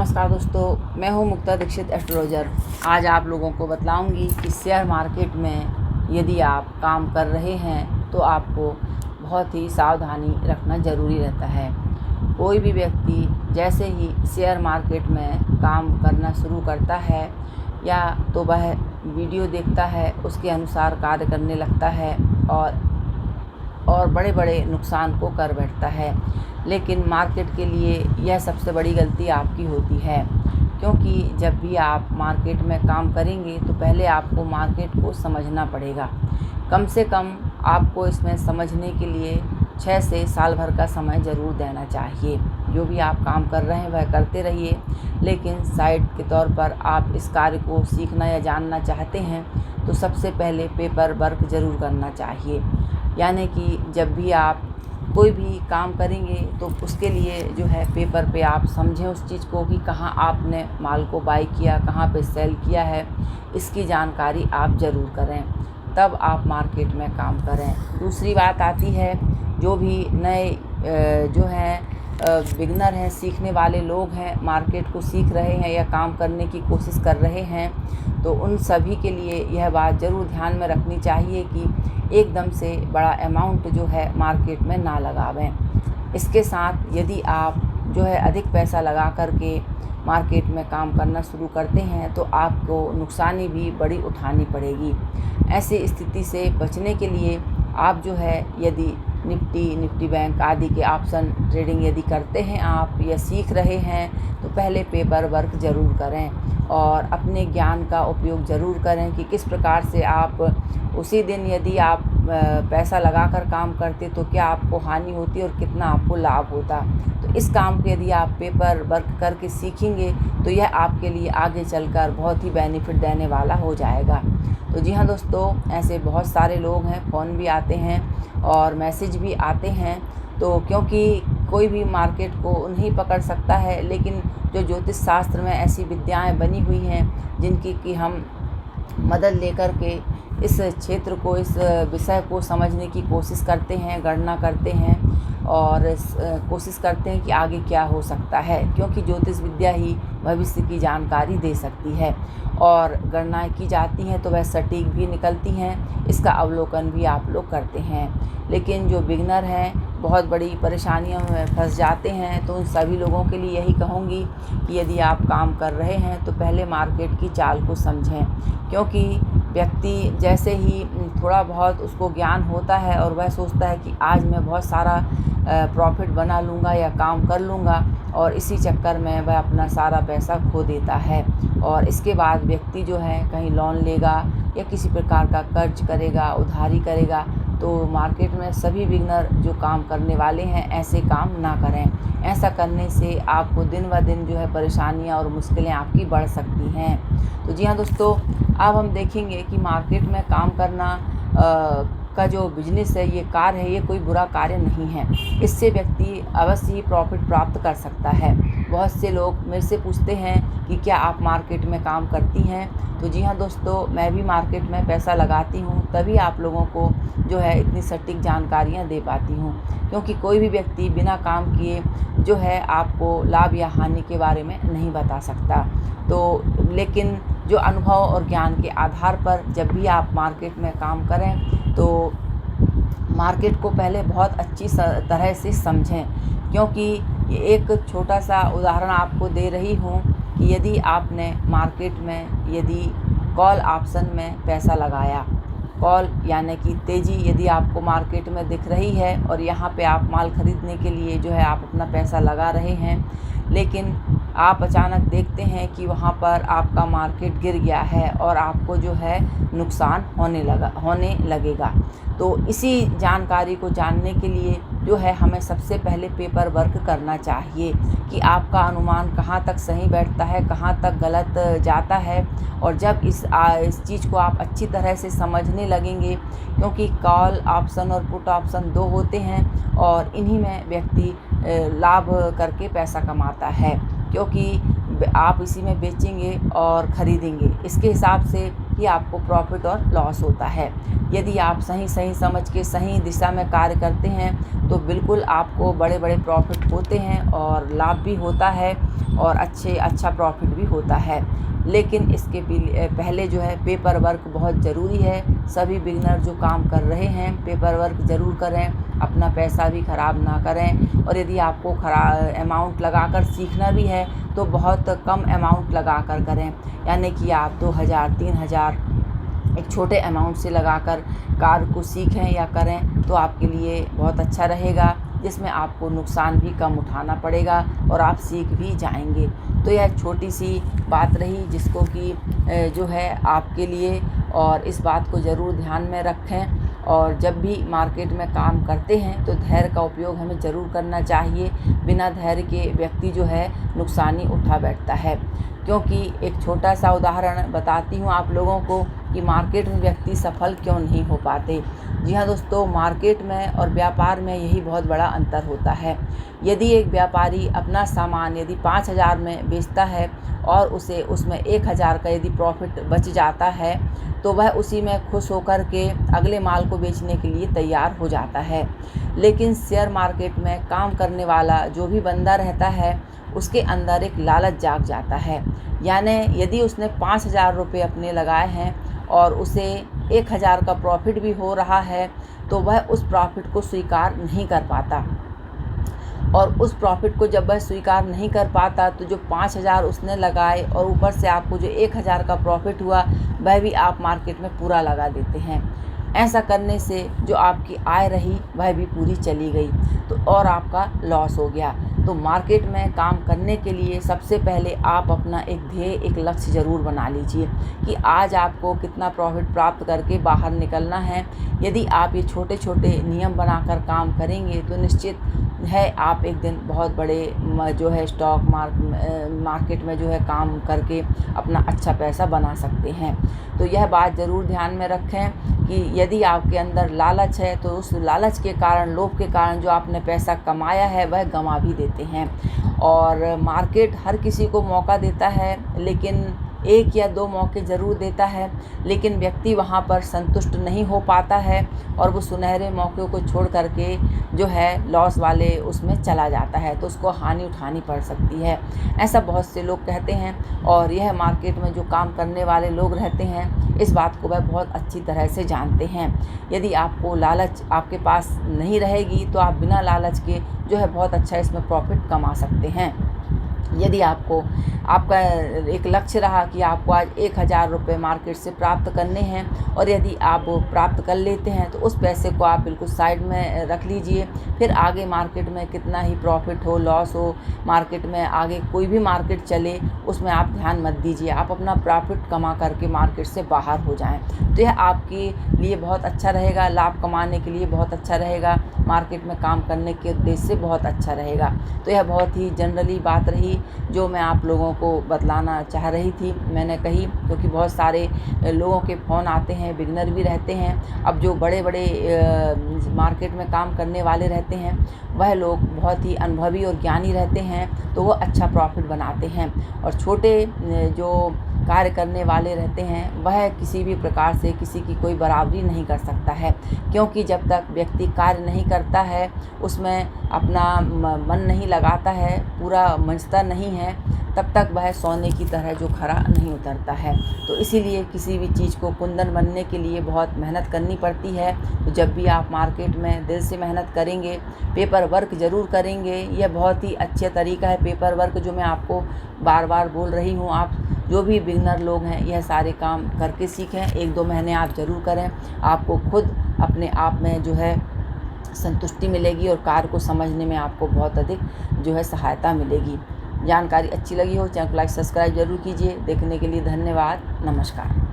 नमस्कार दोस्तों, मैं हूं मुक्ता दीक्षित एस्ट्रोलॉजर। आज आप लोगों को बतलाऊंगी कि शेयर मार्केट में यदि आप काम कर रहे हैं तो आपको बहुत ही सावधानी रखना ज़रूरी रहता है। कोई भी व्यक्ति जैसे ही शेयर मार्केट में काम करना शुरू करता है या तो वह वीडियो देखता है, उसके अनुसार कार्य करने लगता है और बड़े बड़े नुकसान को कर बैठता है। लेकिन मार्केट के लिए यह सबसे बड़ी गलती आपकी होती है, क्योंकि जब भी आप मार्केट में काम करेंगे तो पहले आपको मार्केट को समझना पड़ेगा। कम से कम आपको इसमें समझने के लिए 6 से साल भर का समय ज़रूर देना चाहिए। जो भी आप काम कर रहे हैं वह करते रहिए, लेकिन साइड के तौर पर आप इस कार्य को सीखना या जानना चाहते हैं तो सबसे पहले पेपर वर्क ज़रूर करना चाहिए। यानी कि जब भी आप कोई भी काम करेंगे तो उसके लिए जो है पेपर पे आप समझें उस चीज़ को कि कहाँ आपने माल को बाई किया, कहाँ पे सेल किया है, इसकी जानकारी आप ज़रूर करें, तब आप मार्केट में काम करें। दूसरी बात आती है, जो भी नए जो हैं बिगनर हैं, सीखने वाले लोग हैं, मार्केट को सीख रहे हैं या काम करने की कोशिश कर रहे हैं, तो उन सभी के लिए यह बात ज़रूर ध्यान में रखनी चाहिए कि एकदम से बड़ा अमाउंट जो है मार्केट में ना लगावें। इसके साथ यदि आप जो है अधिक पैसा लगा करके मार्केट में काम करना शुरू करते हैं तो आपको नुकसानी भी बड़ी उठानी पड़ेगी। ऐसी स्थिति से बचने के लिए आप जो है यदि निफ्टी बैंक आदि के ऑप्शन ट्रेडिंग यदि करते हैं आप या सीख रहे हैं तो पहले पेपर वर्क ज़रूर करें और अपने ज्ञान का उपयोग ज़रूर करें कि किस प्रकार से आप उसी दिन यदि आप पैसा लगाकर काम करते तो क्या आपको हानि होती और कितना आपको लाभ होता। तो इस काम को यदि आप पेपर वर्क करके सीखेंगे तो यह आपके लिए आगे चलकर बहुत ही बेनिफिट देने वाला हो जाएगा। तो जी हाँ दोस्तों, ऐसे बहुत सारे लोग हैं, फ़ोन भी आते हैं और मैसेज भी आते हैं। तो क्योंकि कोई भी मार्केट को नहीं पकड़ सकता है, लेकिन जो ज्योतिष शास्त्र में ऐसी विद्याएं बनी हुई हैं जिनकी कि हम मदद लेकर के इस क्षेत्र को, इस विषय को समझने की कोशिश करते हैं, गणना करते हैं और कोशिश करते हैं कि आगे क्या हो सकता है, क्योंकि ज्योतिष विद्या ही भविष्य की जानकारी दे सकती है और गणनाएं की जाती हैं तो वह सटीक भी निकलती हैं। इसका अवलोकन भी आप लोग करते हैं। लेकिन जो बिगनर हैं बहुत बड़ी परेशानियों में फंस जाते हैं, तो उन सभी लोगों के लिए यही कहूँगी कि यदि आप काम कर रहे हैं तो पहले मार्केट की चाल को समझें, क्योंकि व्यक्ति जैसे ही थोड़ा बहुत उसको ज्ञान होता है और वह सोचता है कि आज मैं बहुत सारा प्रॉफिट बना लूँगा या काम कर लूँगा, और इसी चक्कर में वह अपना सारा पैसा खो देता है और इसके बाद व्यक्ति जो है कहीं लोन लेगा या किसी प्रकार का कर्ज करेगा, उधारी करेगा। तो मार्केट में सभी बिगनर जो काम करने वाले हैं ऐसे काम ना करें। ऐसा करने से आपको दिन ब दिन जो है परेशानियां और मुश्किलें आपकी बढ़ सकती हैं। तो जी हाँ दोस्तों, अब हम देखेंगे कि मार्केट में काम करना का जो बिजनेस है, ये कार्य है, ये कोई बुरा कार्य नहीं है। इससे व्यक्ति अवश्य ही प्रॉफिट प्राप्त कर सकता है। बहुत से लोग मेरे से पूछते हैं कि क्या आप मार्केट में काम करती हैं। तो जी हाँ दोस्तों, मैं भी मार्केट में पैसा लगाती हूँ, तभी आप लोगों को जो है इतनी सटीक जानकारियाँ दे पाती हूँ, क्योंकि कोई भी व्यक्ति बिना काम किए जो है आपको लाभ या हानि के बारे में नहीं बता सकता। तो लेकिन जो अनुभव और ज्ञान के आधार पर जब भी आप मार्केट में काम करें तो मार्केट को पहले बहुत अच्छी तरह से समझें, क्योंकि ये एक छोटा सा उदाहरण आपको दे रही हूँ कि यदि आपने मार्केट में यदि कॉल ऑप्शन में पैसा लगाया, कॉल यानी कि तेज़ी यदि आपको मार्केट में दिख रही है और यहाँ पे आप माल ख़रीदने के लिए जो है आप अपना पैसा लगा रहे हैं, लेकिन आप अचानक देखते हैं कि वहाँ पर आपका मार्केट गिर गया है और आपको जो है नुकसान होने लगेगा। तो इसी जानकारी को जानने के लिए जो है हमें सबसे पहले पेपर वर्क करना चाहिए कि आपका अनुमान कहाँ तक सही बैठता है, कहाँ तक गलत जाता है। और जब इस चीज़ को आप अच्छी तरह से समझने लगेंगे, क्योंकि कॉल ऑप्शन और पुट ऑप्शन 2 होते हैं और इन्हीं में व्यक्ति लाभ करके पैसा कमाता है, क्योंकि आप इसी में बेचेंगे और ख़रीदेंगे, इसके हिसाब से ही आपको प्रॉफिट और लॉस होता है। यदि आप सही समझ के सही दिशा में कार्य करते हैं तो बिल्कुल आपको बड़े बड़े प्रॉफिट होते हैं और लाभ भी होता है। और अच्छा प्रॉफिट भी होता है। लेकिन इसके पहले जो है पेपर वर्क बहुत ज़रूरी है। सभी बिगिनर जो काम कर रहे हैं पेपर वर्क ज़रूर करें, अपना पैसा भी ख़राब ना करें। और यदि आपको अमाउंट लगाकर सीखना भी है तो बहुत कम अमाउंट लगाकर करें, यानी कि आप 2000 3000 एक छोटे अमाउंट से लगाकर कार्य को सीखें या करें तो आपके लिए बहुत अच्छा रहेगा, जिसमें आपको नुकसान भी कम उठाना पड़ेगा और आप सीख भी जाएंगे। तो यह छोटी सी बात रही जिसको कि जो है आपके लिए, और इस बात को ज़रूर ध्यान में रखें। और जब भी मार्केट में काम करते हैं तो धैर्य का उपयोग हमें ज़रूर करना चाहिए। बिना धैर्य के व्यक्ति जो है नुकसानी उठा बैठता है। क्योंकि एक छोटा सा उदाहरण बताती हूँ आप लोगों को कि मार्केट में व्यक्ति सफल क्यों नहीं हो पाते। जी हाँ दोस्तों, मार्केट में और व्यापार में यही बहुत बड़ा अंतर होता है। यदि एक व्यापारी अपना सामान यदि 5000 में बेचता है और उसे उसमें 1000 का यदि प्रॉफिट बच जाता है तो वह उसी में खुश होकर के अगले माल को बेचने के लिए तैयार हो जाता है। लेकिन शेयर मार्केट में काम करने वाला जो भी बंदा रहता है उसके अंदर एक लालच जाग जाता है। यानी यदि उसने 5000 रुपये अपने लगाए हैं और उसे 1000 का प्रॉफिट भी हो रहा है तो वह उस प्रॉफिट को स्वीकार नहीं कर पाता। और उस प्रॉफिट को जब वह स्वीकार नहीं कर पाता तो जो 5000 उसने लगाए और ऊपर से आपको जो 1000 का प्रॉफिट हुआ वह भी आप मार्केट में पूरा लगा देते हैं। ऐसा करने से जो आपकी आय रही वह भी पूरी चली गई तो और आपका लॉस हो गया। तो मार्केट में काम करने के लिए सबसे पहले आप अपना एक ध्येय, एक लक्ष्य ज़रूर बना लीजिए कि आज आपको कितना प्रॉफिट प्राप्त करके बाहर निकलना है। यदि आप ये छोटे छोटे नियम बनाकर काम करेंगे तो निश्चित है आप एक दिन बहुत बड़े जो है स्टॉक मार्केट में जो है काम करके अपना अच्छा पैसा बना सकते हैं। तो यह बात ज़रूर ध्यान में रखें कि यदि आपके अंदर लालच है तो उस लालच के कारण, लोभ के कारण जो आपने पैसा कमाया है वह गंवा भी देते हैं। और मार्केट हर किसी को मौका देता है, लेकिन 1 या 2 मौके ज़रूर देता है, लेकिन व्यक्ति वहाँ पर संतुष्ट नहीं हो पाता है और वो सुनहरे मौक़ों को छोड़ करके जो है लॉस वाले उसमें चला जाता है, तो उसको हानि उठानी पड़ सकती है। ऐसा बहुत से लोग कहते हैं और यह मार्केट में जो काम करने वाले लोग रहते हैं इस बात को वह बहुत अच्छी तरह से जानते हैं। यदि आपको लालच आपके पास नहीं रहेगी तो आप बिना लालच के जो है बहुत अच्छा इसमें प्रॉफिट कमा सकते हैं। यदि आपका एक लक्ष्य रहा कि आपको आज 1000 रुपये मार्केट से प्राप्त करने हैं और यदि आप वो प्राप्त कर लेते हैं तो उस पैसे को आप बिल्कुल साइड में रख लीजिए। फिर आगे मार्केट में कितना ही प्रॉफिट हो, लॉस हो, मार्केट में आगे कोई भी मार्केट चले उसमें आप ध्यान मत दीजिए। आप अपना प्रॉफिट कमा करके मार्केट से बाहर हो जाएं तो यह आपके लिए बहुत अच्छा रहेगा, लाभ कमाने के लिए बहुत अच्छा रहेगा, मार्केट में काम करने के उद्देश्य से बहुत अच्छा रहेगा। तो यह बहुत ही जनरली बात रही जो मैं आप लोगों को बतलाना चाह रही थी, मैंने कही, क्योंकि बहुत सारे लोगों के फ़ोन आते हैं, बिगनर भी रहते हैं। अब जो बड़े बड़े मार्केट में काम करने वाले रहते हैं वह लोग बहुत ही अनुभवी और ज्ञानी रहते हैं तो वो अच्छा प्रॉफिट बनाते हैं। और छोटे जो कार्य करने वाले रहते हैं वह किसी भी प्रकार से किसी की कोई बराबरी नहीं कर सकता है, क्योंकि जब तक व्यक्ति कार्य नहीं करता है, उसमें अपना मन नहीं लगाता है, पूरा मंचता नहीं है, तब तक वह सोने की तरह जो खरा नहीं उतरता है। तो इसीलिए किसी भी चीज़ को कुंदन बनने के लिए बहुत मेहनत करनी पड़ती है। तो जब भी आप मार्केट में दिल से मेहनत करेंगे, पेपर वर्क ज़रूर करेंगे, यह बहुत ही अच्छा तरीका है पेपर वर्क जो मैं आपको बार बार बोल रही हूँ। आप जो भी बिगनर लोग हैं यह सारे काम करके सीखें, 1-2 महीने आप ज़रूर करें, आपको खुद अपने आप में जो है संतुष्टि मिलेगी और कार्य को समझने में आपको बहुत अधिक जो है सहायता मिलेगी। जानकारी अच्छी लगी हो चैनल को लाइक सब्सक्राइब जरूर कीजिए। देखने के लिए धन्यवाद। नमस्कार।